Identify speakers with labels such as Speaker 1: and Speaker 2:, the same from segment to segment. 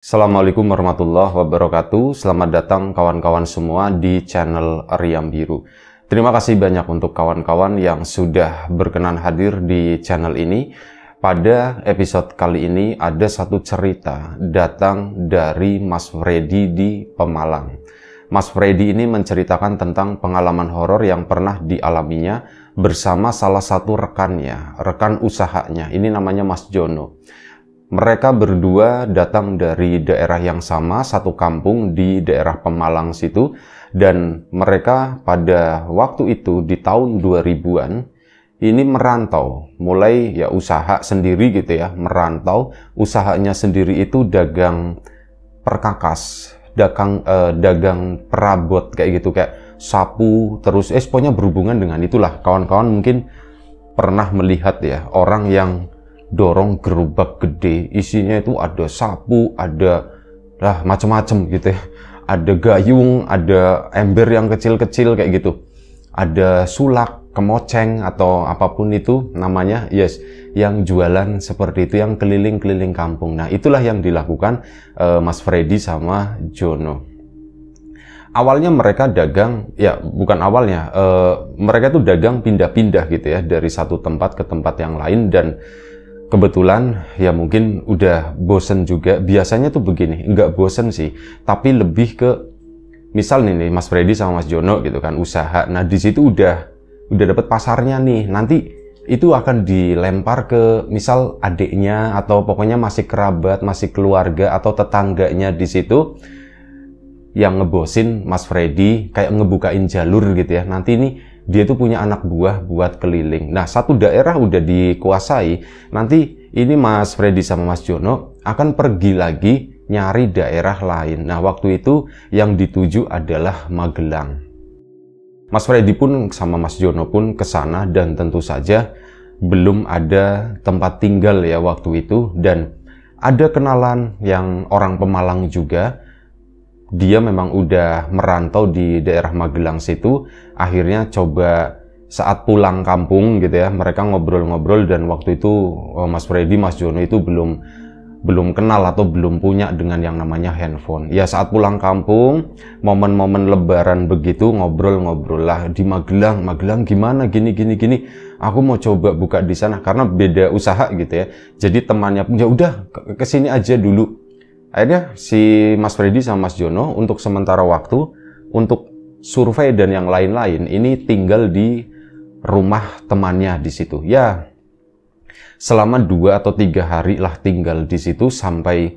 Speaker 1: Assalamualaikum warahmatullahi wabarakatuh. Selamat datang kawan-kawan semua di channel Riam Biru. Terima kasih banyak untuk kawan-kawan yang sudah berkenan hadir di channel ini. Pada episode kali ini ada satu cerita datang dari Mas Freddy di Pemalang. Mas Freddy ini menceritakan tentang pengalaman horor yang pernah dialaminya bersama salah satu rekannya, rekan usahanya. Ini namanya Mas Jono. Mereka berdua datang dari daerah yang sama, satu kampung di daerah Pemalang situ, dan mereka pada waktu itu di tahun 2000-an ini merantau, mulai ya usaha sendiri gitu ya, merantau. Usahanya sendiri itu dagang perkakas, dagang perabot kayak gitu, kayak sapu, terus pokoknya berhubungan dengan itulah. Kawan-kawan mungkin pernah melihat ya, orang yang dorong gerobak gede, isinya itu ada sapu, ada macam-macam gitu ya, ada gayung, ada ember yang kecil-kecil kayak gitu, ada sulak, kemoceng atau apapun itu namanya, yang jualan seperti itu, yang keliling-keliling kampung. Nah, itulah yang dilakukan Mas Freddy sama Jono. Awalnya mereka dagang, ya bukan awalnya, mereka tuh dagang pindah-pindah gitu ya, dari satu tempat ke tempat yang lain, dan kebetulan ya mungkin udah bosen juga. Biasanya tuh begini, nggak bosen sih, tapi lebih ke misal nih Mas Freddy sama Mas Jono gitu kan usaha. Nah di situ udah dapet pasarnya nih, nanti itu akan dilempar ke misal adiknya atau pokoknya masih kerabat, masih keluarga atau tetangganya di situ yang ngebosin Mas Freddy, kayak ngebukain jalur gitu ya. Nanti ini dia tuh punya anak buah buat keliling. Nah, satu daerah udah dikuasai, nanti ini Mas Freddy sama Mas Jono akan pergi lagi nyari daerah lain. Nah, waktu itu yang dituju adalah Magelang. Mas Freddy pun sama Mas Jono pun ke sana, dan tentu saja belum ada tempat tinggal ya waktu itu, dan ada kenalan yang orang Pemalang juga. Dia memang udah merantau di daerah Magelang situ. Akhirnya coba saat pulang kampung gitu ya, mereka ngobrol-ngobrol, dan waktu itu Mas Freddy, Mas Jono itu belum kenal atau belum punya dengan yang namanya handphone. Ya saat pulang kampung, momen-momen lebaran begitu, ngobrol-ngobrol lah di Magelang gimana, gini. Aku mau coba buka di sana karena beda usaha gitu ya. Jadi temannya pun ya udah kesini aja dulu. Akhirnya si Mas Freddy sama Mas Jono untuk sementara waktu, untuk survei dan yang lain-lain, ini tinggal di rumah temannya di situ. Ya, selama 2 atau 3 hari lah tinggal di situ sampai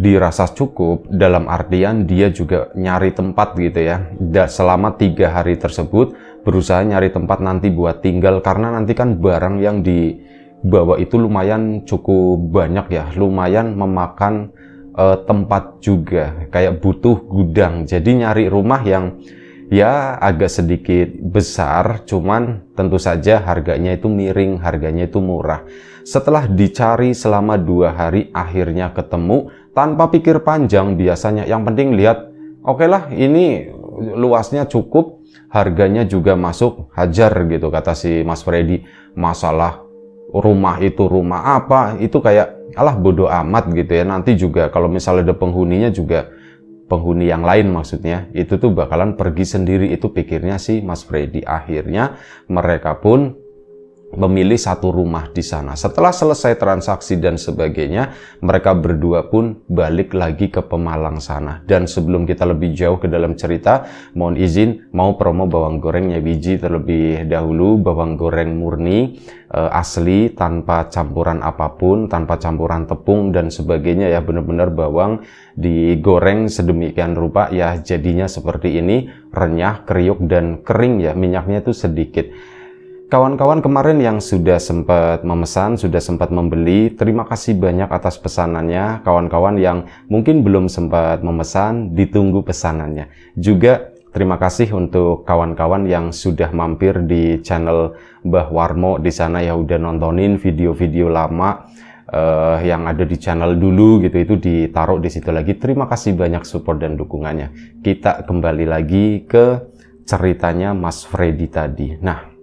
Speaker 1: dirasa cukup, dalam artian dia juga nyari tempat gitu ya. Dan selama 3 hari tersebut berusaha nyari tempat nanti buat tinggal, karena nanti kan barang yang dibawa itu lumayan cukup banyak ya, lumayan memakan tempat juga, kayak butuh gudang. Jadi nyari rumah yang ya agak sedikit besar, cuman tentu saja harganya itu miring, harganya itu murah. Setelah dicari selama 2 hari, akhirnya ketemu tanpa pikir panjang biasanya. Yang penting lihat, oke lah ini luasnya cukup, harganya juga masuk, hajar gitu kata si Mas Freddy. Masalah rumah itu rumah apa, itu kayak alah bodo amat gitu ya. Nanti juga kalau misalnya ada penghuninya juga, penghuni yang lain maksudnya, itu tuh bakalan pergi sendiri, itu pikirnya si Mas Freddy. Akhirnya mereka pun memilih satu rumah di sana. Setelah selesai transaksi dan sebagainya, mereka berdua pun balik lagi ke Pemalang sana. Dan sebelum kita lebih jauh ke dalam cerita, mohon izin mau promo bawang gorengnya biji terlebih dahulu. Bawang goreng murni, asli, tanpa campuran apapun, tanpa campuran tepung dan sebagainya ya, benar-benar bawang digoreng sedemikian rupa ya, jadinya seperti ini, renyah, kriuk dan kering ya, minyaknya itu sedikit. Kawan-kawan kemarin yang sudah sempat memesan, sudah sempat membeli, terima kasih banyak atas pesanannya. Kawan-kawan yang mungkin belum sempat memesan, ditunggu pesanannya. Juga terima kasih untuk kawan-kawan yang sudah mampir di channel Mbah Warmo di sana ya, udah nontonin video-video lama yang ada di channel dulu gitu, itu ditaruh di situ lagi. Terima kasih banyak support dan dukungannya. Kita kembali lagi ke ceritanya Mas Freddy tadi. Nah,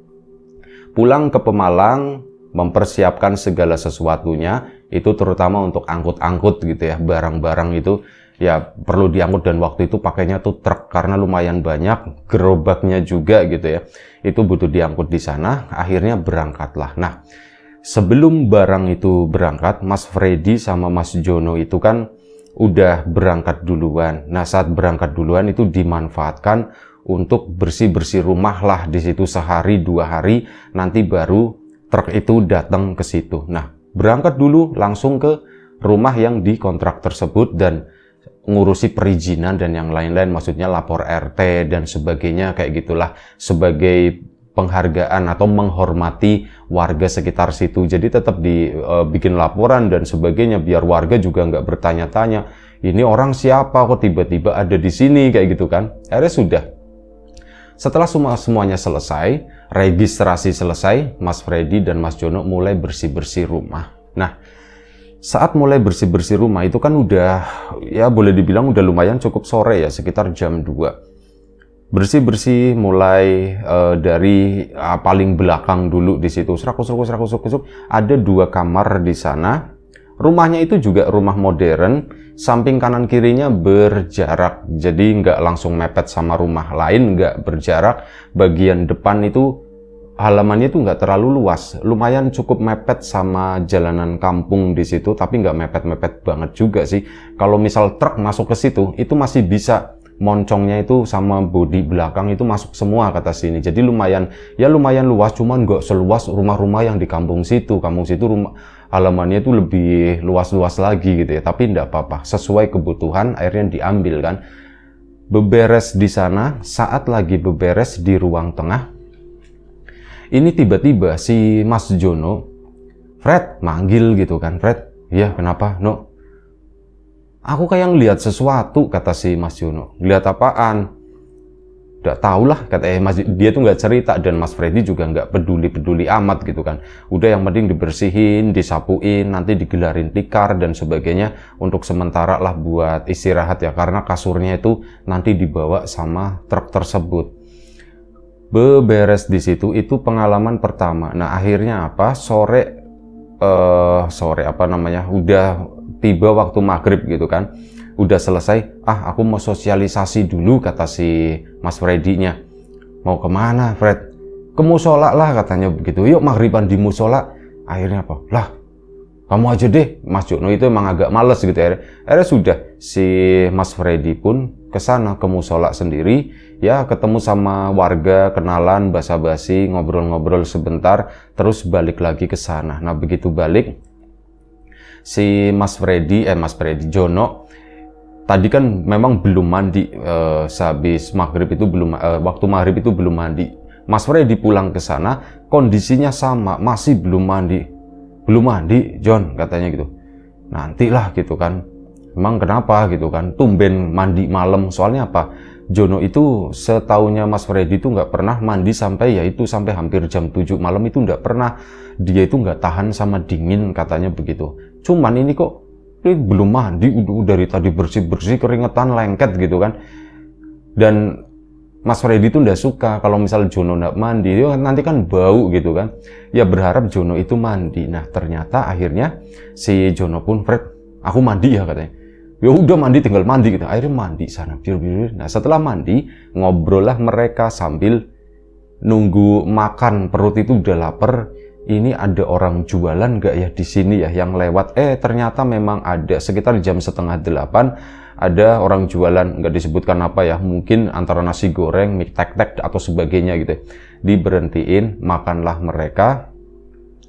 Speaker 1: pulang ke Pemalang, mempersiapkan segala sesuatunya, itu terutama untuk angkut-angkut gitu ya, barang-barang itu ya perlu diangkut, dan waktu itu pakainya tuh truk karena lumayan banyak, gerobaknya juga gitu ya, itu butuh diangkut di sana. Akhirnya berangkatlah. Nah, sebelum barang itu berangkat, Mas Freddy sama Mas Jono itu kan udah berangkat duluan. Nah, saat berangkat duluan itu dimanfaatkan untuk bersih-bersih rumah lah di situ sehari 2 hari, nanti baru truk itu datang ke situ. Nah, berangkat dulu langsung ke rumah yang dikontrak tersebut dan ngurusi perizinan dan yang lain-lain, maksudnya lapor RT dan sebagainya kayak gitulah, sebagai penghargaan atau menghormati warga sekitar situ. Jadi tetap dibikin laporan dan sebagainya biar warga juga nggak bertanya-tanya, ini orang siapa kok tiba-tiba ada di sini kayak gitu kan. Akhirnya sudah. Setelah semuanya selesai, registrasi selesai, Mas Freddy dan Mas Jono mulai bersih-bersih rumah. Nah, saat mulai bersih-bersih rumah itu kan udah, ya boleh dibilang udah lumayan cukup sore ya, sekitar jam 2. Bersih-bersih mulai dari paling belakang dulu di situ. Serakus. Ada 2 kamar di sana. Rumahnya itu juga rumah modern, samping kanan kirinya berjarak. Jadi nggak langsung mepet sama rumah lain, nggak berjarak. Bagian depan itu halamannya itu nggak terlalu luas, lumayan cukup mepet sama jalanan kampung di situ, tapi nggak mepet-mepet banget juga sih. Kalau misal truk masuk ke situ, itu masih bisa moncongnya itu sama bodi belakang itu masuk semua ke atas sini. Jadi lumayan luas, cuman nggak seluas rumah-rumah yang di kampung situ. Kampung situ rumah halamannya itu lebih luas-luas lagi gitu ya. Tapi nggak apa-apa, sesuai kebutuhan akhirnya diambil kan. Beberes di sana, saat lagi beberes di ruang tengah, ini tiba-tiba si Mas Jono, Fred, manggil gitu kan. Fred, iya kenapa? No, aku kayak ngeliat sesuatu, kata si Mas Jono. Ngeliat apaan? Udah tau lah, katanya Mas. Dia tuh nggak cerita, dan Mas Freddy juga nggak peduli amat gitu kan. Udah yang penting dibersihin, disapuin, nanti digelarin tikar dan sebagainya untuk sementara lah buat istirahat ya, karena kasurnya itu nanti dibawa sama truk tersebut. Beberes di situ itu pengalaman pertama. Nah, akhirnya apa? Sore apa namanya? Udah tiba waktu maghrib gitu kan. Udah selesai. Aku mau sosialisasi dulu, kata si Mas Freddy-nya. Mau kemana, Fred? Ke musola lah, katanya begitu. Yuk maghriban di musola. Akhirnya apa? Lah, kamu aja deh. Mas Jono itu emang agak males gitu ya. Akhirnya sudah si Mas Freddy pun ke sana, ke musola sendiri. Ya, ketemu sama warga, kenalan, basa-basi, ngobrol-ngobrol sebentar, terus balik lagi ke sana. Nah, begitu balik, si Mas Jono, tadi kan memang belum mandi, sehabis maghrib itu waktu maghrib itu belum mandi. Mas Freddy pulang ke sana, kondisinya sama, masih belum mandi. Belum mandi, John, katanya gitu. Nantilah gitu kan. Emang kenapa gitu kan? Tumben mandi malam, soalnya apa? Jono itu setaunya Mas Freddy itu nggak pernah mandi sampai hampir jam 7 malam itu nggak pernah. Dia itu nggak tahan sama dingin, katanya begitu. Cuman ini kok belum mandi, udah dari tadi bersih-bersih, keringetan, lengket gitu kan. Dan Mas Freddy itu nggak suka kalau misal Jono nggak mandi, nanti kan bau gitu kan. Ya berharap Jono itu mandi. Nah, ternyata akhirnya si Jono pun, Fred, aku mandi ya, katanya. Ya udah mandi, tinggal mandi gitu. Akhirnya mandi sana, biur. Nah, setelah mandi, ngobrol lah mereka sambil nunggu makan. Perut itu udah lapar. Ini ada orang jualan nggak ya di sini ya yang lewat? Ternyata memang ada. Sekitar jam 7:30 ada orang jualan, nggak disebutkan apa ya, mungkin antara nasi goreng, mie tek-tek atau sebagainya gitu. Diberhentiin, makanlah mereka.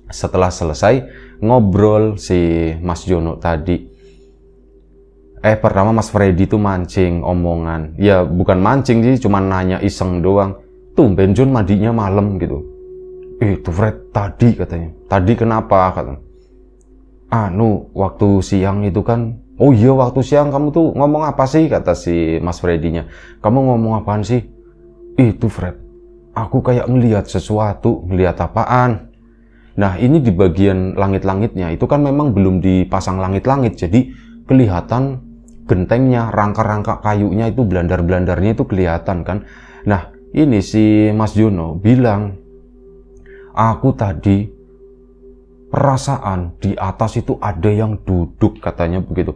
Speaker 1: Setelah selesai ngobrol si Mas Jono tadi. Pertama Mas Freddy itu mancing omongan. Ya bukan mancing sih, cuma nanya iseng doang. Tumben John mandinya malam gitu. Itu Fred tadi, katanya. Tadi kenapa? Katanya. Waktu siang itu kan. Oh iya, waktu siang kamu tuh ngomong apa sih? Kata si Mas Freddy-nya. Kamu ngomong apaan sih? Itu Fred, aku kayak ngelihat sesuatu. Ngelihat apaan? Nah, ini di bagian langit-langitnya. Itu kan memang belum dipasang langit-langit. Jadi kelihatan gentengnya, rangka-rangka kayunya itu, belandar-belandarnya itu kelihatan kan. Nah, ini si Mas Jono bilang, aku tadi perasaan di atas itu ada yang duduk, katanya begitu.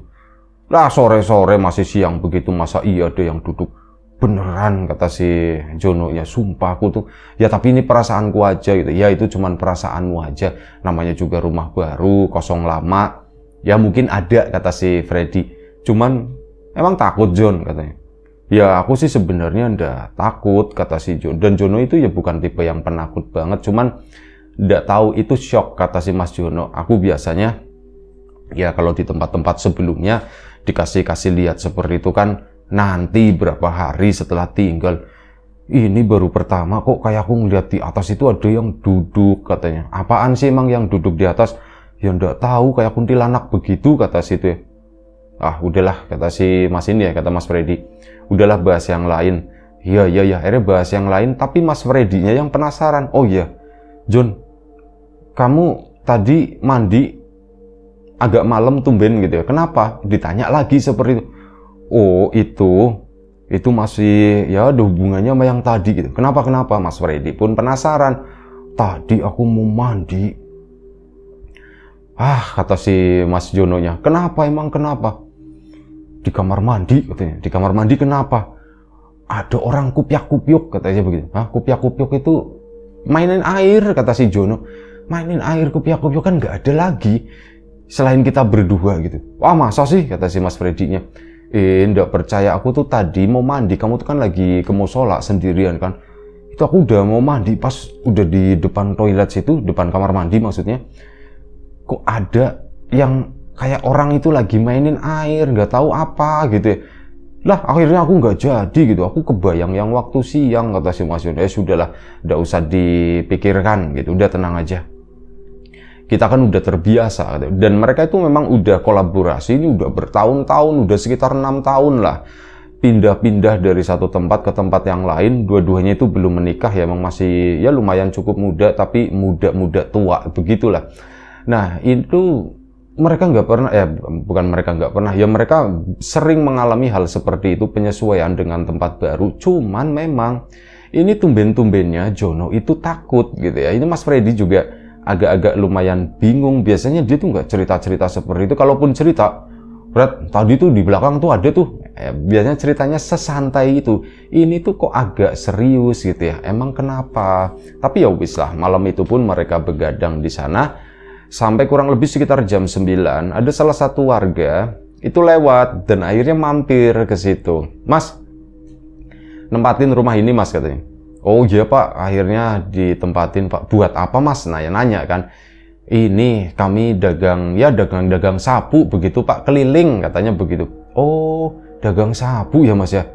Speaker 1: Lah sore-sore masih siang begitu, masa iya ada yang duduk? Beneran, kata si Jono, ya sumpah aku tuh, ya tapi ini perasaanku aja gitu. Ya itu cuman perasaanmu aja, namanya juga rumah baru, kosong lama, ya mungkin ada, kata si Freddy. Cuman emang takut John, katanya. Ya aku sih sebenarnya ndak takut, kata si Jono. Dan Jono itu ya bukan tipe yang penakut banget, cuman ndak tahu itu shock, kata si Mas Jono. Aku biasanya ya kalau di tempat-tempat sebelumnya dikasih lihat seperti itu kan nanti berapa hari setelah tinggal. Ini baru pertama kok kayak aku ngeliat di atas itu ada yang duduk, katanya. Apaan sih emang yang duduk di atas? Ya ndak tahu, kayak kuntilanak begitu, kata si itu. Ah udahlah, kata si Mas ini ya, kata Mas Freddy. Udahlah bahas yang lain. Iya, akhirnya bahas yang lain, tapi Mas Freddy-nya yang penasaran. Oh iya, John, kamu tadi mandi agak malam tumben gitu ya. Kenapa? Ditanya lagi seperti itu. Oh, itu masih ya ada hubungannya sama yang tadi gitu. Kenapa? Mas Freddy pun penasaran. Tadi aku mau mandi. Ah, kata si Mas Jono-nya. Kenapa emang kenapa? Di kamar mandi, katanya. Di kamar mandi kenapa? Ada orang kupyak-kupyuk, katanya begitu. Hah, kupyak-kupyuk itu mainin air, kata si Jono. Mainin air, kupyak-kupyuk kan nggak ada lagi selain kita berdua gitu. Wah masa sih, kata si Mas Freddy-nya. Nggak percaya, aku tuh tadi mau mandi, kamu tuh kan lagi ke musola sendirian kan. Itu aku udah mau mandi, pas udah di depan toilet situ, depan kamar mandi maksudnya. Kok ada yang kayak orang itu lagi mainin air, nggak tahu apa gitu ya. Lah akhirnya aku nggak jadi gitu, aku kebayang yang waktu siang, kata si Mas Yun. Sudahlah, nggak usah dipikirkan gitu, udah tenang aja. Kita kan udah terbiasa gitu. Dan mereka itu memang udah kolaborasi, ini udah bertahun-tahun, udah sekitar 6 tahun lah. Pindah-pindah dari satu tempat ke tempat yang lain, dua-duanya itu belum menikah ya, memang masih ya lumayan cukup muda, tapi muda-muda tua, begitulah. Nah itu mereka nggak pernah, bukan mereka nggak pernah, ya mereka sering mengalami hal seperti itu, penyesuaian dengan tempat baru. Cuman memang ini tumben-tumbennya Jono itu takut gitu ya. Ini Mas Freddy juga agak-agak lumayan bingung. Biasanya dia tuh nggak cerita-cerita seperti itu. Kalaupun cerita, Brad, tadi tuh di belakang tuh ada tuh. Biasanya ceritanya sesantai itu. Ini tuh kok agak serius gitu ya. Emang kenapa? Tapi ya wis lah, malam itu pun mereka begadang di sana. Sampai kurang lebih sekitar jam 9, ada salah satu warga itu lewat dan akhirnya mampir ke situ. Mas, nempatin rumah ini mas, katanya. Oh iya pak, akhirnya ditempatin pak. Buat apa mas? Nanya kan. Ini kami dagang sapu begitu pak, keliling, katanya begitu. Oh, dagang sapu ya mas ya.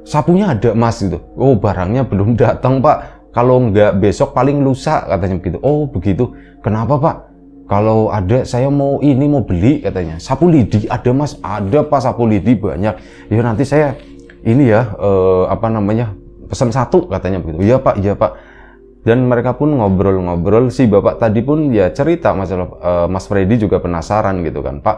Speaker 1: Sapunya ada mas gitu. Oh, barangnya belum datang pak. Kalau nggak besok paling lusa, katanya begitu. Oh begitu. Kenapa pak? Kalau ada saya mau beli, katanya. Sapu lidi ada mas? Ada pak, sapu lidi banyak. Ya nanti saya ini ya pesan satu, katanya begitu. Iya pak. Dan mereka pun ngobrol-ngobrol. Si bapak tadi pun ya cerita masalah Mas Freddy juga penasaran gitu kan. Pak,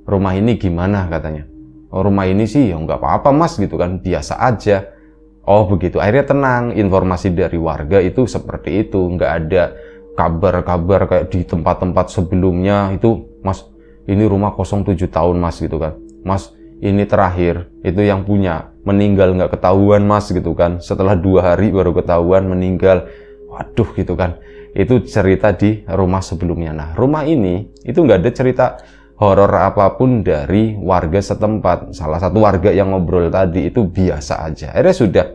Speaker 1: rumah ini gimana, katanya. Oh, rumah ini sih ya nggak apa-apa mas gitu kan, biasa aja. Oh begitu, akhirnya tenang. Informasi dari warga itu seperti itu, nggak ada kabar-kabar kayak di tempat-tempat sebelumnya itu. Mas, ini rumah 07 tahun mas gitu kan. Mas, ini terakhir itu yang punya meninggal nggak ketahuan mas gitu kan. Setelah 2 hari baru ketahuan meninggal. Waduh gitu kan. Itu cerita di rumah sebelumnya. Nah rumah ini itu nggak ada cerita horor apapun dari warga setempat. Salah satu warga yang ngobrol tadi itu biasa aja. Akhirnya sudah,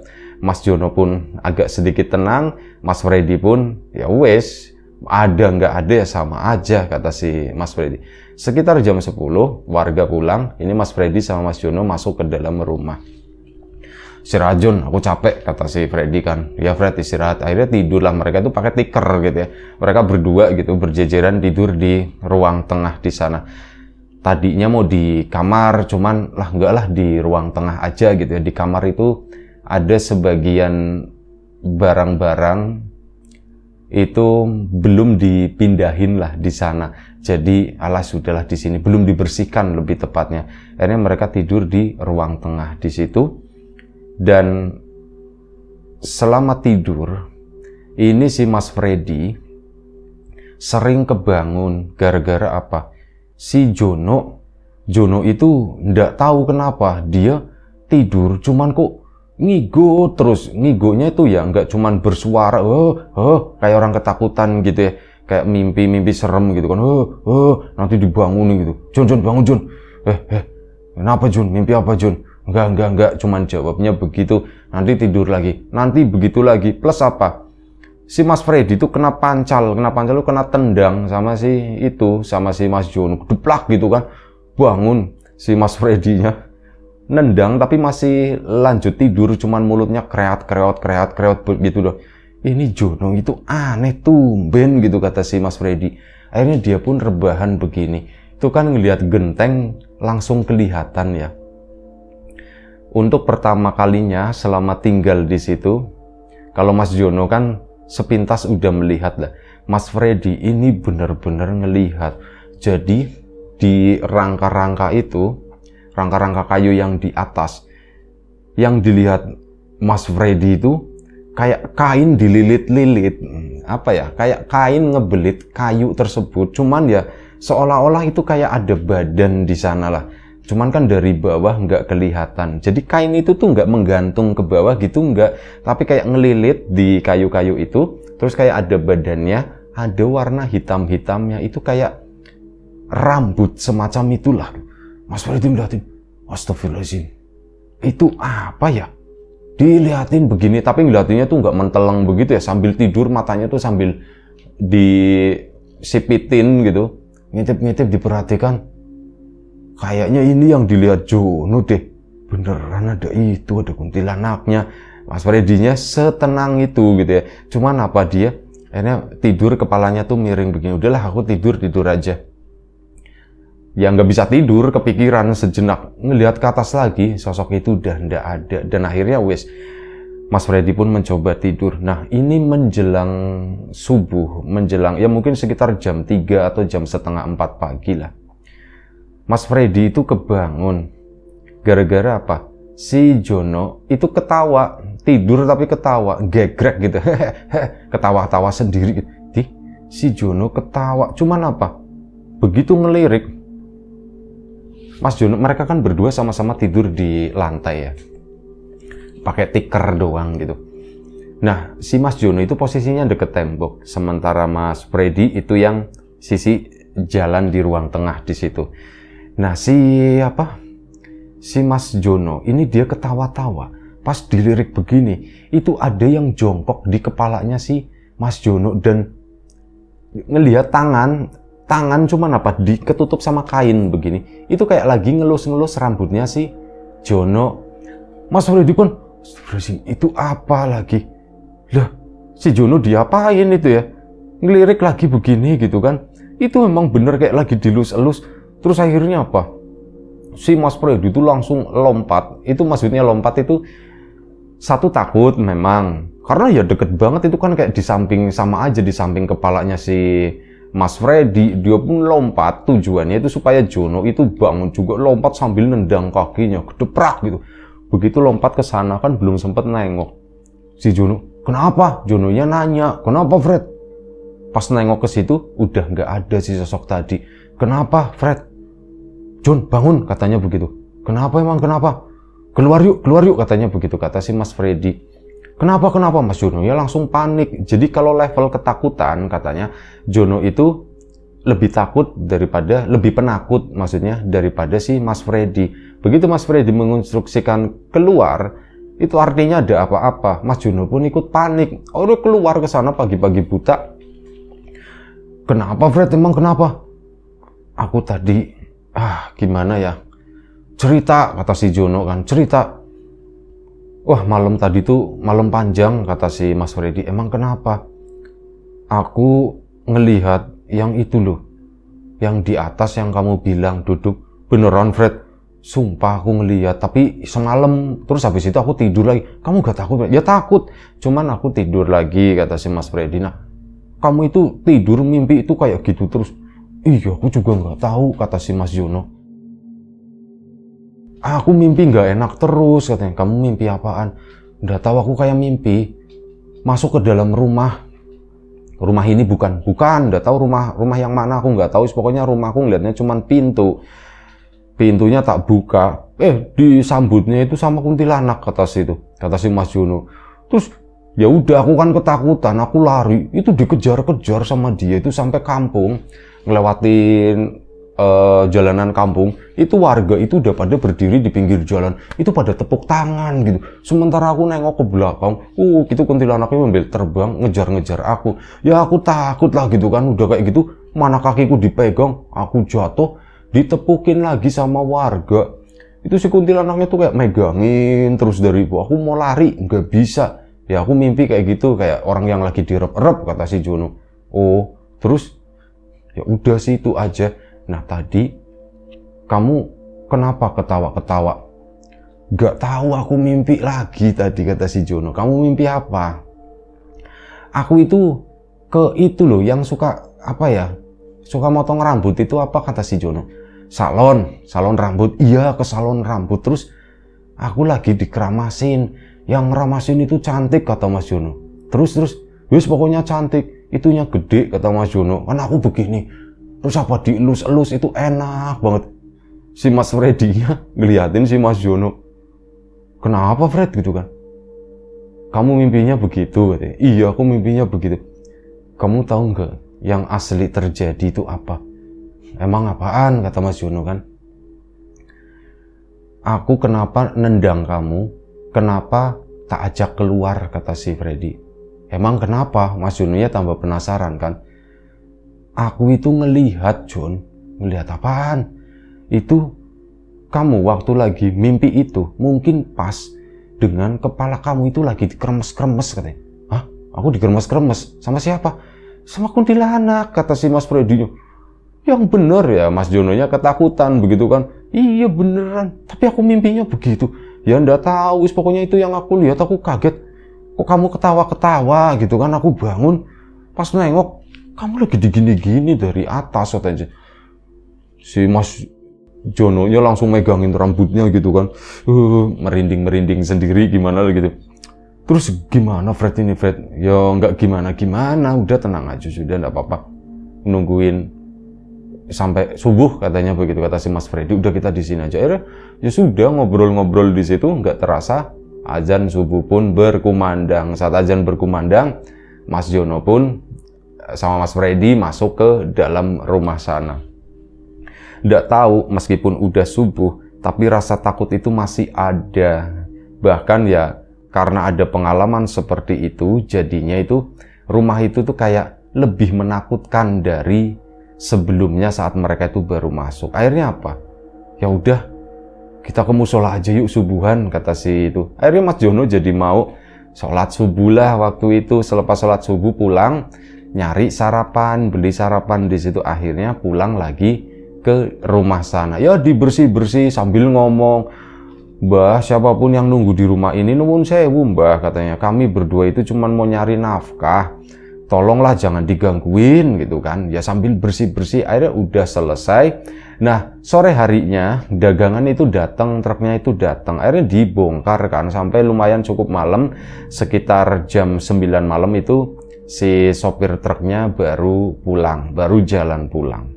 Speaker 1: Mas Jono pun agak sedikit tenang. Mas Freddy pun ya wes, ada nggak ada ya sama aja, kata si Mas Freddy. Sekitar jam 10 warga pulang. Ini Mas Freddy sama Mas Jono masuk ke dalam rumah. Istirahat John, aku capek, kata si Freddy kan. Ya Fred, istirahat. Akhirnya tidurlah mereka itu pakai tikar gitu ya. Mereka berdua gitu berjejeran tidur di ruang tengah di sana. Tadinya mau di kamar, cuman lah enggak lah, di ruang tengah aja gitu ya. Di kamar itu ada sebagian barang-barang itu belum dipindahin lah di sana. Jadi alah sudahlah di sini, belum dibersihkan lebih tepatnya. Akhirnya mereka tidur di ruang tengah di situ. Dan selama tidur ini si Mas Freddy sering kebangun. Gara-gara apa? Si Jono itu ndak tahu kenapa dia tidur cuman kok ngigo terus. Ngigonya itu ya nggak cuman bersuara kayak orang ketakutan gitu ya, kayak mimpi serem gitu kan, nanti dibangunin gitu. Jon bangun Jon, kenapa Jon, mimpi apa Jon? Enggak, cuman jawabnya begitu, nanti tidur lagi, nanti begitu lagi. Plus apa, si Mas Freddy itu kena pancal itu kena tendang sama si Mas Jono, deplak gitu kan. Bangun si Mas Freddy-nya, nendang tapi masih lanjut tidur, cuman mulutnya kreat gitu loh. Ini Jono itu aneh tumben gitu, kata si Mas Freddy. Akhirnya dia pun rebahan begini. Itu kan ngelihat genteng langsung kelihatan ya. Untuk pertama kalinya selama tinggal di situ, kalau Mas Jono kan sepintas udah melihat lah. Mas Freddy ini benar-benar ngelihat. Jadi di rangka-rangka itu, rangka-rangka kayu yang di atas, yang dilihat Mas Freddy itu kayak kain dililit-lilit, apa ya, kayak kain ngebelit kayu tersebut. Cuman ya seolah-olah itu kayak ada badan di sana lah. Cuman kan dari bawah nggak kelihatan. Jadi kain itu tuh nggak menggantung ke bawah gitu, nggak. Tapi kayak ngelilit di kayu-kayu itu. Terus kayak ada badannya, ada warna hitam-hitamnya. Itu kayak rambut semacam itulah. Mas Freddy ngeliatin, astagfirullahaladzim, itu apa ya? Dilihatin begini, tapi ngeliatinnya tuh nggak menteleng begitu ya. Sambil tidur matanya tuh sambil disipitin gitu. Ngintip-ngintip diperhatikan. Kayaknya ini yang dilihat Jono deh. Beneran ada itu, ada kuntilanaknya. Mas Freddy-nya setenang itu gitu ya. Cuman apa, dia akhirnya tidur, kepalanya tuh miring begini. Udahlah aku tidur aja. Ya nggak bisa tidur, kepikiran sejenak. Ngelihat ke atas lagi, sosok itu udah ndak ada. Dan akhirnya Mas Freddy pun mencoba tidur. Nah ini menjelang subuh, menjelang ya mungkin sekitar jam 3 atau jam setengah 4 pagi lah. Mas Freddy itu kebangun. Gara-gara apa? Si Jono itu ketawa. Tidur tapi ketawa. Gegrek gitu. Ketawa-tawa sendiri gitu. Si Jono ketawa. Cuman apa? Begitu ngelirik. Mas Jono, mereka kan berdua sama-sama tidur di lantai ya. Pakai tikar doang gitu. Nah, si Mas Jono itu posisinya deket tembok. Sementara Mas Freddy itu yang sisi jalan di ruang tengah di situ. Nah si Mas Jono ini dia ketawa-tawa. Pas dilirik begini, itu ada yang jongkok di kepalanya si Mas Jono dan ngelihat tangan cuman apa, diketutup sama kain begini. Itu kayak lagi ngelus-ngelus rambutnya si Jono. Mas Freddy pun, itu apa lagi? Lah, si Jono diapain itu ya? Ngelirik lagi begini gitu kan. Itu memang bener kayak lagi dilus-elus. Terus akhirnya apa? Si Mas Freddy itu langsung lompat. Itu maksudnya lompat itu satu takut memang. Karena ya deket banget itu kan kayak di samping, sama aja di samping kepalanya si Mas Freddy. Dia pun lompat. Tujuannya itu supaya Jono itu bangun juga, lompat sambil nendang kakinya. Gedeprak gitu. Begitu lompat ke sana kan belum sempat nengok. Si Jono, kenapa? Jononya nanya, kenapa Fred? Pas nengok ke situ udah nggak ada si sosok tadi. Kenapa Fred? Jon bangun, katanya begitu. Kenapa emang, kenapa? Keluar yuk katanya begitu, kata si Mas Freddy. Kenapa Mas Jono? Ya langsung panik. Jadi kalau level ketakutan katanya Jono itu lebih penakut maksudnya daripada si Mas Freddy. Begitu Mas Freddy menginstruksikan keluar, itu artinya ada apa-apa. Mas Jono pun ikut panik. Udah keluar ke sana pagi-pagi buta. Kenapa Fred, emang kenapa? Aku tadi gimana ya, cerita, kata si Jono kan, cerita. Wah, malam tadi tuh malam panjang, kata si Mas Freddy. Emang kenapa? Aku ngelihat yang itu loh, yang di atas yang kamu bilang duduk. Beneran Fred? Sumpah aku ngelihat, tapi semalam. Terus habis itu aku tidur lagi. Kamu gak takut? Ya takut, cuman aku tidur lagi, kata si Mas Freddy. Nah, kamu itu tidur mimpi itu kayak gitu terus? Iya, aku juga nggak tahu, kata si Mas Jono. Aku mimpi nggak enak terus, katanya. Kamu mimpi apaan? Nggak tahu, aku kayak mimpi masuk ke dalam rumah. rumah ini bukan, nggak tahu rumah yang mana, aku nggak tahu, pokoknya rumahku ngeliatnya cuman pintunya tak buka, disambutnya itu sama kuntilanak, kata si Mas Jono. Terus ya udah, aku kan ketakutan, aku lari, itu dikejar-kejar sama dia itu sampai kampung, ngelewatin jalanan kampung, itu warga itu udah pada berdiri di pinggir jalan, itu pada tepuk tangan gitu. Sementara aku nengok ke belakang, gitu kuntilanaknya sambil terbang ngejar-ngejar aku. Ya aku takut lah gitu kan, udah kayak gitu, mana kakiku dipegang, aku jatuh, ditepukin lagi sama warga. Itu si kuntilanaknya tuh kayak megangin terus dari ibu. Aku mau lari, nggak bisa. Ya aku mimpi kayak gitu, kayak orang yang lagi direp-rep, kata si Jono. Oh, terus ya udah sih itu aja. Nah tadi kamu kenapa ketawa-ketawa? Gak tahu, aku mimpi lagi tadi, kata si Jono. Kamu mimpi apa? Aku itu itu loh yang suka suka motong rambut itu, apa, kata si Jono? Salon rambut. Iya, ke salon rambut. Terus aku lagi dikeramasin. Yang ngeramasin itu cantik, kata Mas Jono. Terus wis pokoknya cantik, itunya gede, kata Mas Jono. Kan aku begini. Terus apa, dielus-elus itu enak banget. Si Mas Freddy-nya ngeliatin si Mas Jono. Kenapa Fred gitu kan? Kamu mimpinya begitu, katanya. Iya, aku mimpinya begitu. Kamu tahu nggak yang asli terjadi itu apa? Emang apaan, kata Mas Jono kan? Aku kenapa nendang kamu? Kenapa tak ajak keluar, kata si Freddy. Emang kenapa? Mas Jono-nya tambah penasaran kan? Aku itu ngelihat, John. Ngelihat apaan? Itu kamu waktu lagi mimpi itu mungkin pas dengan kepala kamu itu lagi dikremes-kremes, katanya. Hah? Aku dikremes-kremes? Sama siapa? Sama kuntilanak, kata si Mas Freddy. Yang bener ya, Mas Jono-nya ketakutan begitu kan. Iya beneran, tapi aku mimpinya begitu. Ya ndak tahu, pokoknya itu yang aku lihat, aku kaget. Kok kamu ketawa-ketawa gitu kan? Aku bangun, pas nengok, kamu lagi digini-gini dari atas, katanya. Si Mas Jono-nya langsung megangin rambutnya gitu kan. Merinding-merinding sendiri gimana gitu. Terus gimana Fred ini, Fred? Ya nggak gimana-gimana, udah tenang aja, sudah nggak apa-apa. Nungguin sampai subuh, katanya begitu, kata si Mas Freddy. Udah kita di sini aja. Ya sudah, ngobrol-ngobrol di situ, nggak terasa azan subuh pun berkumandang. Saat azan berkumandang, Mas Jono pun sama Mas Freddy masuk ke dalam rumah sana. Nggak tahu, meskipun udah subuh, tapi rasa takut itu masih ada. Bahkan ya karena ada pengalaman seperti itu, jadinya itu rumah itu tuh kayak lebih menakutkan dari sebelumnya saat mereka itu baru masuk. Akhirnya apa? Ya udah, kita ke musola aja yuk subuhan, kata si itu. Akhirnya Mas Jono jadi mau sholat subuh lah waktu itu. Selepas sholat subuh pulang, nyari sarapan, beli sarapan di situ. Akhirnya pulang lagi ke rumah sana. Ya dibersih-bersih sambil ngomong, Mbah, siapapun yang nunggu di rumah ini, nuwun sewu Mbah, katanya. Kami berdua itu cuman mau nyari nafkah. Tolonglah jangan digangguin gitu kan. Ya sambil bersih-bersih, akhirnya udah selesai. Nah, sore harinya dagangan itu datang, truknya itu datang. Akhirnya dibongkar kan sampai lumayan cukup malam, sekitar jam 9 malam itu si sopir truknya baru pulang, baru jalan pulang.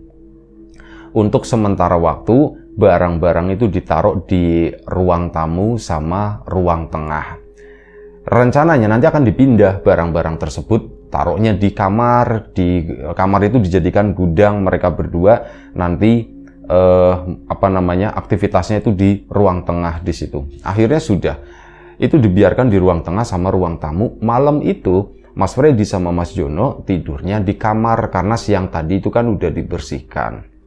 Speaker 1: Untuk sementara waktu, barang-barang itu ditaruh di ruang tamu sama ruang tengah. Rencananya nanti akan dipindah barang-barang tersebut, taruhnya di kamar itu dijadikan gudang mereka berdua. Nanti aktivitasnya itu di ruang tengah di situ. Akhirnya sudah, itu dibiarkan di ruang tengah sama ruang tamu. Malam itu Mas Freddy sama Mas Jono tidurnya di kamar karena siang tadi itu kan udah dibersihkan.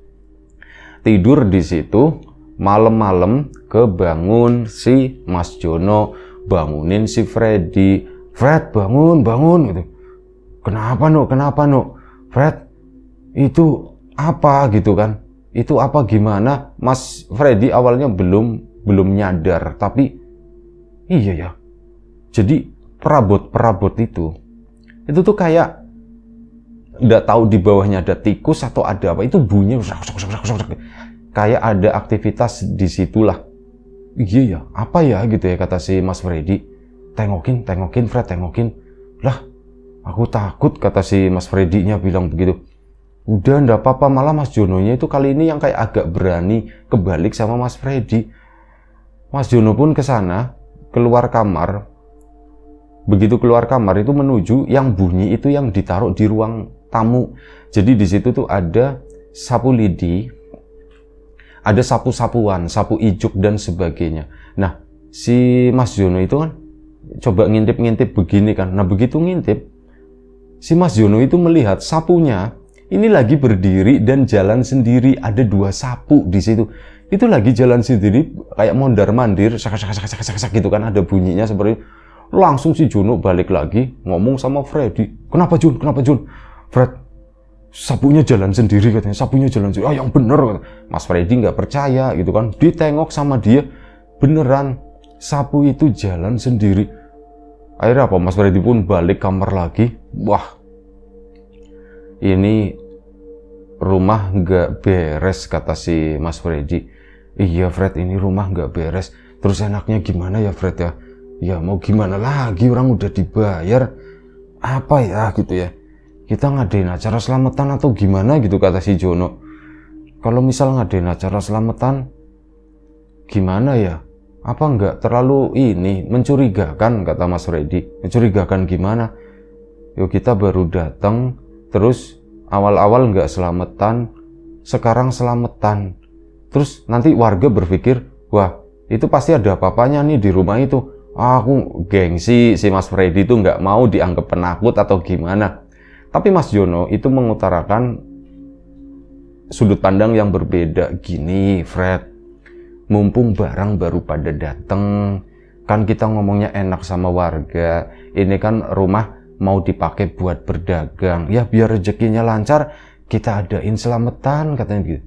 Speaker 1: Tidur di situ, malam-malam kebangun si Mas Jono, bangunin si Freddy. Fred, bangun gitu. Kenapa no? Fred, itu apa gitu kan? Itu apa gimana? Mas Freddy awalnya belum nyadar, tapi iya ya. Jadi perabot itu tuh kayak nggak tahu di bawahnya ada tikus atau ada apa, itu bunyi kayak ada aktivitas di situlah. Iya ya, apa ya gitu ya, kata si Mas Freddy. Tengokin Fred, tengokin. Lah, Aku takut, kata si Mas Freddy-nya bilang begitu. Udah ndak apa-apa, malah Mas Jono-nya itu kali ini yang kayak agak berani kebalik sama Mas Freddy. Mas Jono pun ke sana, keluar kamar. Begitu keluar kamar itu menuju yang bunyi itu yang ditaruh di ruang tamu. Jadi di situ tuh ada sapu lidi, ada sapu-sapuan, sapu ijuk dan sebagainya. Nah, si Mas Jono itu kan coba ngintip-ngintip begini kan. Nah, begitu ngintip, si Mas Jono itu melihat sapunya ini lagi berdiri dan jalan sendiri. Ada 2 sapu di situ. Itu lagi jalan sendiri kayak mondar-mandir, sak gitu kan, ada bunyinya seperti itu. Langsung si Jono balik lagi ngomong sama Freddy. Kenapa Jun? Kenapa Jun? Fred, sapunya jalan sendiri katanya. Sapunya jalan sendiri. Ah, yang bener. Mas Freddy nggak percaya gitu kan. Ditengok sama dia, beneran sapu itu jalan sendiri. Akhirnya apa? Mas Freddy pun balik kamar lagi. Wah, ini rumah nggak beres, kata si Mas Freddy. Iya Fred, ini rumah nggak beres. Terus enaknya gimana ya Fred ya? Ya mau gimana lagi, orang udah dibayar. Apa ya gitu ya, kita ngadain acara selamatan atau gimana gitu, kata si Jono. Kalau misal ngadain acara selamatan gimana ya, apa nggak terlalu ini mencurigakan, kata Mas Freddy. Mencurigakan gimana? Yuk kita baru datang, terus awal-awal nggak selamatan, sekarang selamatan. Terus nanti warga berpikir, wah itu pasti ada apa-apanya nih di rumah itu. Aku gengsi, si Mas Freddy itu nggak mau dianggap penakut atau gimana. Tapi Mas Jono itu mengutarakan sudut pandang yang berbeda. Gini Fred, mumpung barang baru pada dateng, kan kita ngomongnya enak sama warga. Ini kan rumah mau dipakai buat berdagang. Ya biar rezekinya lancar, kita adain selamatan, katanya gitu.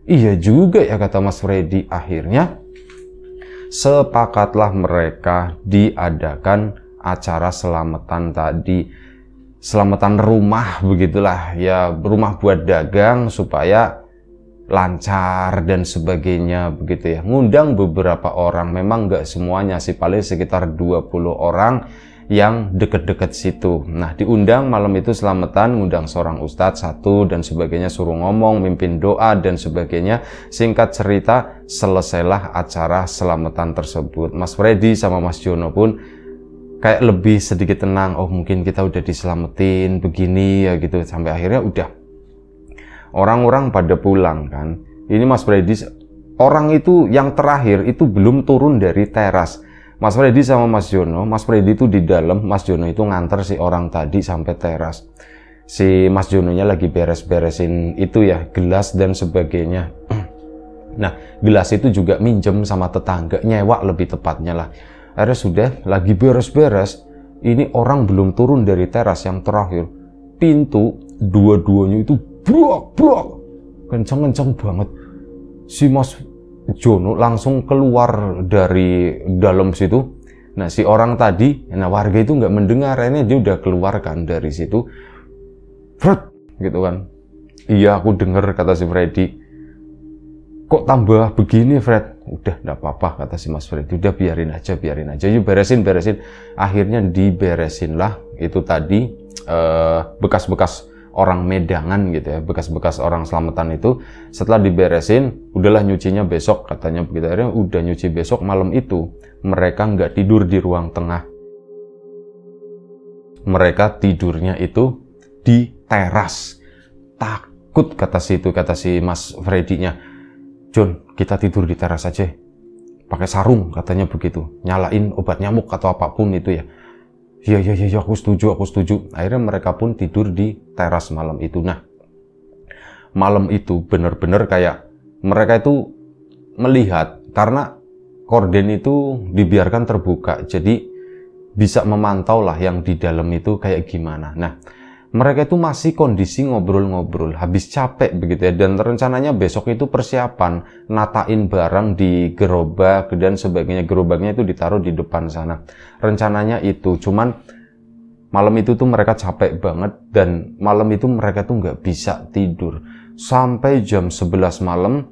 Speaker 1: Iya juga ya, kata Mas Freddy. Akhirnya sepakatlah mereka diadakan acara selamatan tadi. Selamatan rumah begitulah ya, rumah buat dagang supaya lancar dan sebagainya begitu ya. Ngundang beberapa orang, memang nggak semuanya sih, paling sekitar 20 orang yang deket-deket situ. Nah, diundang malam itu selamatan, ngundang seorang ustadz satu dan sebagainya, suruh ngomong, mimpin doa dan sebagainya. Singkat cerita, selesailah acara selamatan tersebut. Mas Freddy sama Mas Jono pun kayak lebih sedikit tenang. Oh, mungkin kita udah diselamatin begini ya gitu. Sampai akhirnya udah orang-orang pada pulang kan. Ini Mas Freddy, orang itu yang terakhir itu belum turun dari teras. Mas Freddy sama Mas Jono, Mas Freddy itu di dalam, Mas Jono itu nganter si orang tadi sampai teras. Si Mas Jononya lagi beres-beresin itu ya, gelas dan sebagainya. Nah, gelas itu juga minjem sama tetangga, nyewa lebih tepatnya lah. Akhirnya sudah, lagi beres-beres, ini orang belum turun dari teras yang terakhir. Pintu, dua-duanya itu brok-brok, kenceng-kenceng banget. Si Mas Jono langsung keluar dari dalam situ. Nah, si orang tadi, nah warga itu nggak mendengar, ini dia udah keluarkan dari situ. Fred, gitu kan. Iya, aku denger, kata si Freddy. Kok tambah begini, Fred? Udah, nggak apa-apa, kata si Mas Freddy. Udah, biarin aja. Yuk, beresin. Akhirnya diberesin lah. Itu tadi bekas-bekas orang medangan gitu ya, bekas-bekas orang selamatan itu. Setelah diberesin, udahlah nyucinya besok, katanya begitu. Akhirnya udah nyuci besok. Malam itu mereka nggak tidur di ruang tengah, mereka tidurnya itu di teras. Takut, kata si Mas Freddy-nya. John, kita tidur di teras aja, pakai sarung, katanya begitu, nyalain obat nyamuk atau apapun itu ya. Iya, aku setuju. Akhirnya mereka pun tidur di teras malam itu. Nah, malam itu bener-bener kayak mereka itu melihat, karena korden itu dibiarkan terbuka, jadi bisa memantau lah yang di dalam itu kayak gimana. Nah, mereka itu masih kondisi ngobrol-ngobrol, habis capek begitu ya, dan rencananya besok itu persiapan natain barang di gerobak dan sebagainya. Gerobaknya itu ditaruh di depan sana. Rencananya itu, cuman malam itu tuh mereka capek banget, dan malam itu mereka tuh nggak bisa tidur sampai jam 11 malam.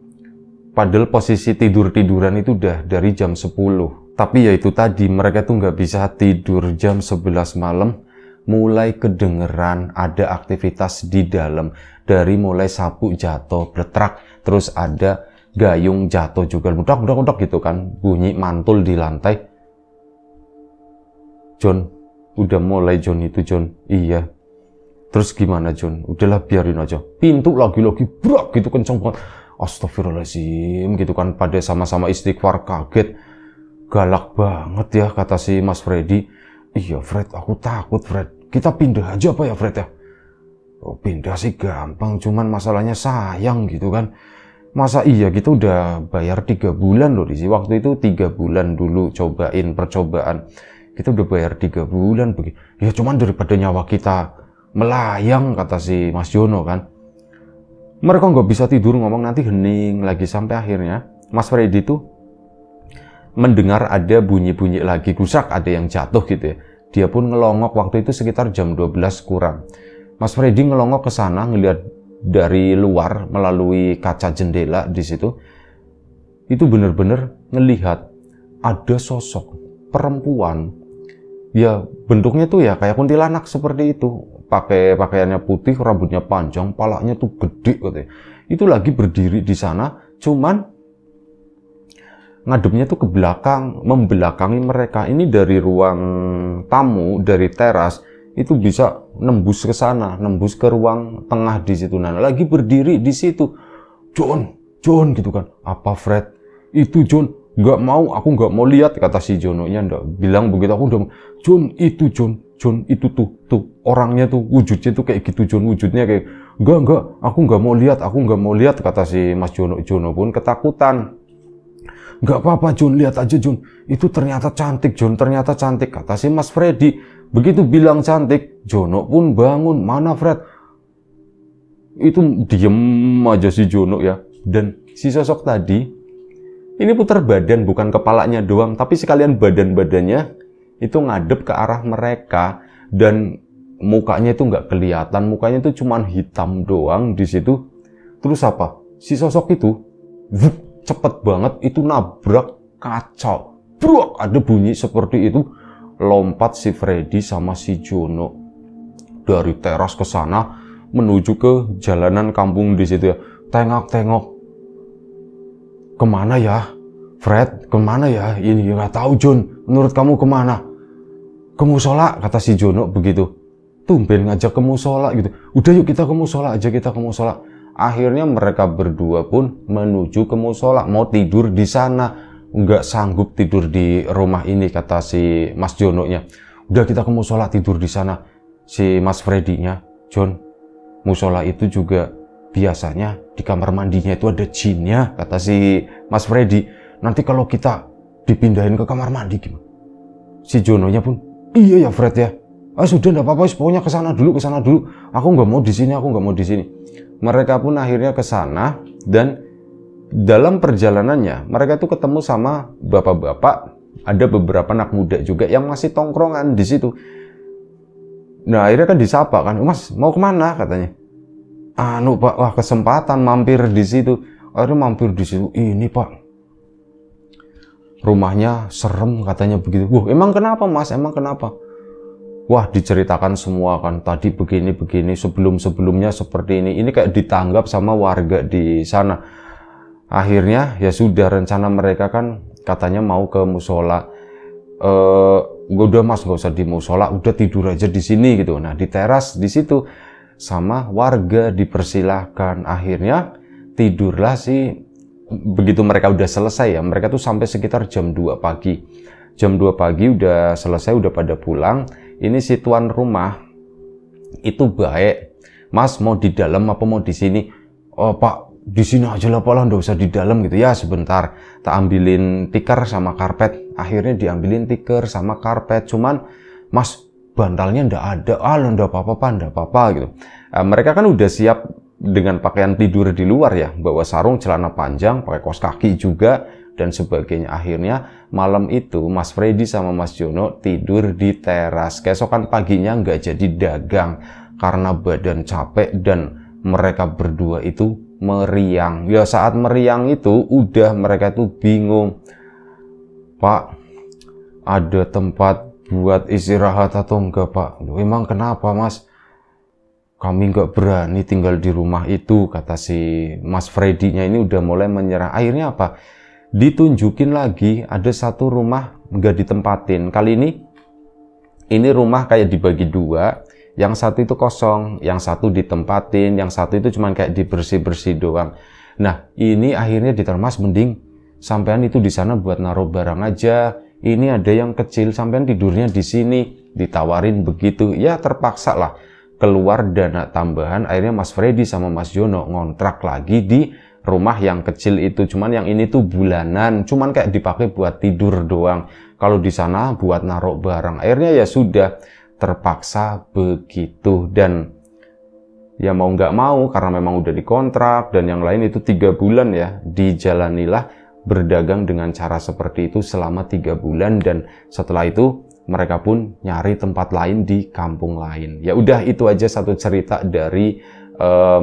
Speaker 1: Padahal posisi tiduran itu udah dari jam 10. Tapi ya itu tadi, mereka tuh nggak bisa tidur jam 11 malam. mulai kedengeran ada aktivitas di dalam. Dari mulai sapu jatuh, bletrak, terus ada gayung jatuh juga, udak gitu kan, bunyi mantul di lantai. John, udah mulai John itu John. Iya. Terus gimana John? Udahlah biarin aja. Pintu lagi-lagi brak gitu kenceng banget. Astagfirullahaladzim gitu kan, pada sama-sama istighfar, kaget. Galak banget ya kata si Mas Freddy. Iya Fred, aku takut Fred. Kita pindah aja apa ya Fred ya? Oh, pindah sih gampang, cuman masalahnya sayang gitu kan. Masa iya kita udah bayar 3 bulan loh di sini. Waktu itu 3 bulan dulu cobain percobaan. Kita udah bayar 3 bulan begitu. Ya cuman daripada nyawa kita melayang kata si Mas Jono kan. Mereka nggak bisa tidur, ngomong nanti hening lagi, sampai akhirnya Mas Freddy tuh mendengar ada bunyi-bunyi lagi, gusak, ada yang jatuh gitu ya. Dia pun ngelongok, waktu itu sekitar jam 12 kurang. Mas Freddy ngelongok ke sana, ngelihat dari luar melalui kaca jendela di situ. Itu bener-bener ngelihat ada sosok perempuan. Ya bentuknya tuh ya kayak kuntilanak seperti itu. Pakai pakaiannya putih, rambutnya panjang, palanya tuh gede katanya. Itu lagi berdiri di sana, cuman ngadepnya tuh ke belakang, membelakangi mereka. Ini dari ruang tamu, dari teras, itu bisa nembus ke sana, nembus ke ruang tengah di situ. Nah, lagi berdiri di situ. John gitu kan. Apa Fred? Itu John, nggak mau, aku nggak mau lihat, kata si Jono-nya. Nggak bilang begitu, aku udah, John itu John itu tuh orangnya tuh, wujudnya tuh kayak gitu John, wujudnya kayak, enggak, aku nggak mau lihat, kata si Mas Jono. Jono pun ketakutan. Nggak apa-apa John, lihat aja John, itu ternyata cantik John, ternyata cantik, kata si Mas Freddy. Begitu bilang cantik, Jono pun bangun. Mana Fred? Itu diem aja si Jono ya. Dan si sosok tadi ini putar badan, bukan kepalanya doang, tapi sekalian badan-badannya itu ngadep ke arah mereka, dan mukanya itu nggak kelihatan, mukanya itu cuman hitam doang di situ. Terus apa? Si sosok itu cepet banget itu nabrak kaca. Brok, ada bunyi seperti itu. Lompat si Freddy sama si Jono dari teras ke sana menuju ke jalanan kampung di situ ya. Tengok-tengok. Kemana ya? Fred, kemana ya? Ini nggak tahu John. Menurut kamu kemana? Ke musola, kata si Jono begitu. Tumben ngajak ke musola gitu. Udah yuk kita ke musola aja, kita ke musola. Akhirnya mereka berdua pun menuju ke musola, mau tidur di sana. Nggak sanggup tidur di rumah ini, kata si Mas Jono-nya. Udah kita ke musola, tidur di sana. Si Mas Freddy-nya, John, musola itu juga biasanya di kamar mandinya itu ada jinnya, kata si Mas Freddy. Nanti kalau kita dipindahin ke kamar mandi gimana? Si Jono-nya pun, iya ya Fred ya. Ah sudah enggak apa-apa, pokoknya ke sana dulu. Aku nggak mau di sini, Mereka pun akhirnya ke sana, dan dalam perjalanannya mereka tuh ketemu sama bapak-bapak, ada beberapa anak muda juga yang masih tongkrongan di situ. Nah, akhirnya kan disapa kan, "Mas, mau kemana?" katanya. "Anu, Pak, wah kesempatan mampir di situ." Akhirnya mampir di situ. "Ini, Pak, rumahnya serem," katanya begitu. "Wah, emang kenapa Mas? Emang kenapa?" Wah, diceritakan semua kan, tadi begini, sebelum-sebelumnya seperti ini. Ini kayak ditanggap sama warga di sana. Akhirnya ya sudah, rencana mereka kan katanya mau ke musola. Udah Mas, nggak usah di musola, udah tidur aja di sini gitu. Nah, di teras di situ sama warga dipersilahkan. Akhirnya tidurlah begitu mereka udah selesai ya, mereka tuh sampai sekitar jam 2 pagi. Jam 2 pagi udah selesai, udah pada pulang. Ini si tuan rumah itu baik. "Mas, mau di dalam apa mau di sini?" "Oh Pak, di sini aja lah Pak, nggak usah di dalam gitu." "Ya sebentar, tak ambilin tikar sama karpet." Akhirnya diambilin tikar sama karpet. Cuman, "Mas, bantalnya ndak ada." "Ah, ndak apa-apa Pak, ndak apa-apa," gitu. Mereka kan udah siap dengan pakaian tidur di luar ya, bawa sarung, celana panjang, pakai kaos kaki juga, dan sebagainya. Akhirnya malam itu Mas Freddy sama Mas Jono tidur di teras. Keesokan paginya nggak jadi dagang karena badan capek, dan mereka berdua itu meriang. Ya saat meriang itu udah mereka tuh bingung. "Pak, ada tempat buat istirahat atau enggak Pak? Loh, emang kenapa Mas? Kami nggak berani tinggal di rumah itu, kata si Mas Freddy-nya ini udah mulai menyerah. Akhirnya apa? Ditunjukin lagi ada satu rumah nggak ditempatin. Kali ini rumah kayak dibagi dua. Yang satu itu kosong, yang satu ditempatin, yang satu itu cuma kayak dibersih-bersih doang. Nah, ini akhirnya ditermas, mending sampean itu di sana buat naruh barang aja. Ini ada yang kecil, sampean tidurnya di sini. Ditawarin begitu, ya terpaksa lah keluar dana tambahan. Akhirnya Mas Freddy sama Mas Jono ngontrak lagi di rumah yang kecil itu. Cuman yang ini tuh bulanan, cuman kayak dipakai buat tidur doang. Kalau di sana buat naruh barang. Akhirnya ya sudah, terpaksa begitu. Dan ya mau nggak mau, karena memang udah dikontrak dan yang lain itu 3 bulan ya, dijalanilah berdagang dengan cara seperti itu selama 3 bulan. Dan setelah itu mereka pun nyari tempat lain di kampung lain. Ya udah, itu aja satu cerita dari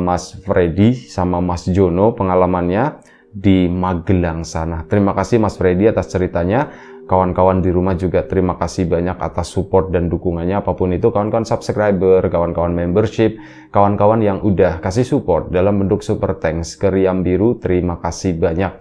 Speaker 1: Mas Freddy sama Mas Jono, pengalamannya di Magelang sana. Terima kasih Mas Freddy atas ceritanya. Kawan-kawan di rumah juga terima kasih banyak atas support dan dukungannya, apapun itu, kawan-kawan subscriber, kawan-kawan membership, kawan-kawan yang udah kasih support dalam bentuk super thanks ke Riam Biru, terima kasih banyak.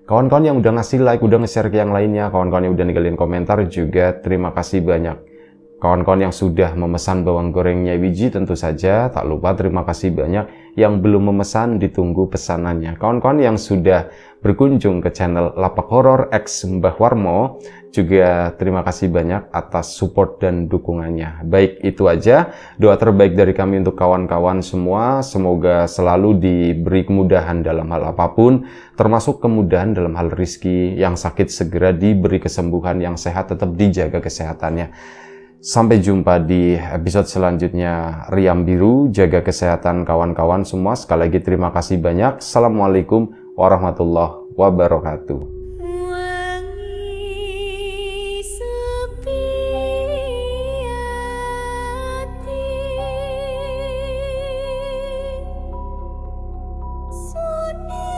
Speaker 1: Kawan-kawan yang udah ngasih like, udah nge-share ke yang lainnya, kawan-kawan yang udah ninggalin komentar juga terima kasih banyak. Kawan-kawan yang sudah memesan bawang gorengnya Wiji tentu saja tak lupa terima kasih banyak. Yang belum memesan ditunggu pesanannya. Kawan-kawan yang sudah berkunjung ke channel Lapak Horor X Mbah Warmo juga terima kasih banyak atas support dan dukungannya. Baik, itu aja doa terbaik dari kami untuk kawan-kawan semua. Semoga selalu diberi kemudahan dalam hal apapun, termasuk kemudahan dalam hal rizki. Yang sakit segera diberi kesembuhan, yang sehat tetap dijaga kesehatannya. Sampai jumpa di episode selanjutnya Riam Biru. Jaga kesehatan kawan-kawan semua. Sekali lagi terima kasih banyak. Assalamualaikum warahmatullahi wabarakatuh.
Speaker 2: Sunni